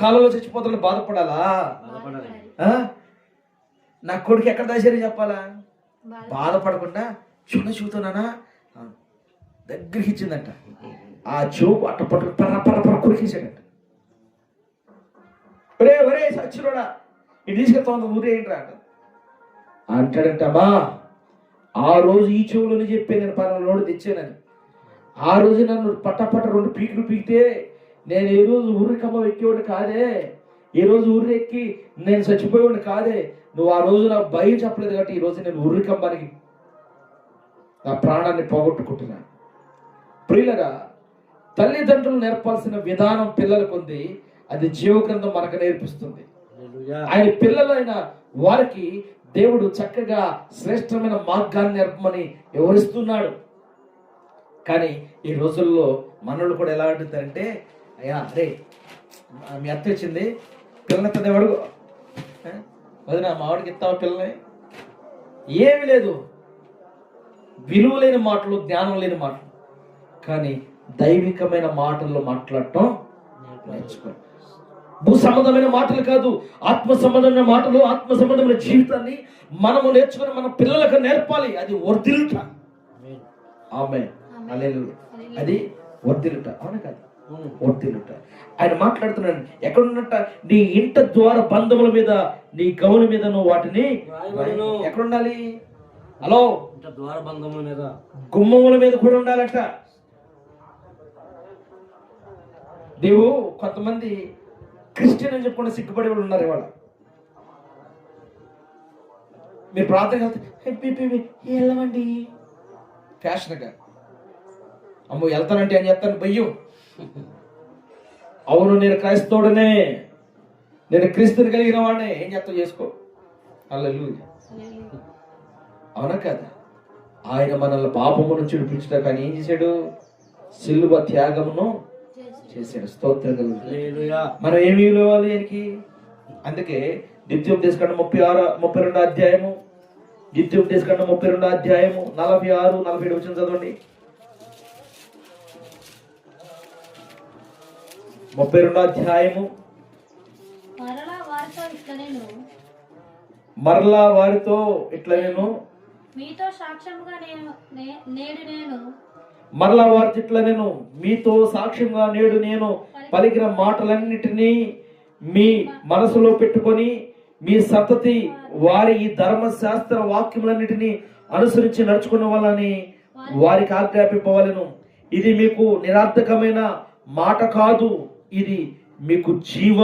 కాలంలో చచ్చిపోతున్న బాధపడాలా? నా కొడుకు ఎక్కడ దాచారని చెప్పాలా? బాధపడకుండా చిన్న చూతున్నానా దగ్గరికి ఇచ్చిందంట. ఆ చూపు అట్ట పట్టు పర్ర కొరికేసాడంట. ఒరే సచ్చినోడా ఇది తీసుకెళ్తా ఊరే ఏంట్రా అంటాడంటమ్మా. ఆ రోజు ఈ చెవులని చెప్పే నేను పలానా తెచ్చానని. ఆ రోజు నన్ను పట్ట 2 పీకులు పీకితే నేను ఏ రోజు ఊరికమ్మ ఎక్కేవాడు కాదే, ఏ రోజు ఊరి ఎక్కి నేను చచ్చిపోయేవాడు కాదే. నువ్వు ఆ రోజు నాకు భయం చెప్పలేదు కాబట్టి ఈ రోజు నేను ఊరికమ్మనికి నా ప్రాణాన్ని పోగొట్టుకుంటున్నా. ప్రియులరా, తల్లిదండ్రులు నేర్పాల్సిన విధానం పిల్లలకు ఉంది. అది జీవగ్రంథం మనకు నేర్పిస్తుంది. ఆయన పిల్లలైన వారికి దేవుడు చక్కగా శ్రేష్టమైన మార్గాన్ని నేర్పమని వివరిస్తున్నాడు. కానీ ఈ రోజుల్లో మనోళ్ళు కూడా ఎలా అంటుంటారంటే, అయ్యా అరే మీ అత్త వచ్చింది పిల్లనెత్తది ఎవడు వదిన మావాడికి ఇస్తావా పిల్లని? ఏమి లేదు, విలువ లేని మాటలు, జ్ఞానం లేని మాటలు. కానీ దైవికమైన మాటల్లో మాట్లాడటం నేర్చుకో. భూ సంబంధమైన మాటలు కాదు, ఆత్మ సంబంధమైన మాటలు, ఆత్మ సంబంధమైన జీవితాన్ని మనము నేర్చుకుని మన పిల్లలకు నేర్పాలి. అది వర్ధిల్లుట. ఆమేన్, హల్లెలూయా. అది వర్ధిల్లుట, అవునా కాదు? వర్ధిల్లుట. ఆయన మాట్లాడుతున్నాడు ఎక్కడున్నట్ట, నీ ఇంట ద్వార బంధముల మీద, నీ గౌని మీద నువ్వు వాటిని ఎక్కడుండాలి? హలో, ద్వార బంధముల మీద, గుమ్మముల మీద కూడా ఉండాలట. నీవు కొంతమంది క్రిస్టియన్ అని చెప్పుకుని సిగ్గుపడే వాళ్ళు ఉన్నారు ఇవాళ. మీరు ప్రార్థన వెళ్ళమండి ఫ్యాషన్గా, అమ్మో వెళ్తానంటే అని చెప్తాను భయ్యం. అవును, నేను క్రైస్తవుడనే, నేను క్రీస్తుని కలిగిన వాడినే, ఏం చెప్తావు చేసుకో. హల్లెలూయా, అవునా కదా? ఆయన మనల్ని పాపము నుంచి విడిపించడం కానీ ఏం చేశాడు? సిలువ త్యాగమును చేశాడు. స్తోత్రం. మనం ఏమి ఇవ్వాలి ఆయనకి? అందుకే ద్వితీయోపదేశకాండం 32 అధ్యాయము, ద్వితీయోపదేశకాండం 32 అధ్యాయము 46, 47 వచ్చిన చదవండి. 32 అధ్యాయము. మరలా వారితో ఇట్లా నేను మీతో సాక్ష్యముగా మరలా వారితో ఇట్లా నేను మీతో సాక్ష్యంగా నేడు నేను పలికిన మాటలన్నిటినీ మీ మనసులో పెట్టుకొని మీ సంతతి వారి ఈ ధర్మశాస్త్ర వాక్యములన్నిటినీ అనుసరించి నడుచుకున్న వాళ్ళని వారికి ఆజ్ఞాపింపవలెను. ఇది మీకు నిరర్థకమైన మాట కాదు, ఇది మీకు జీవం.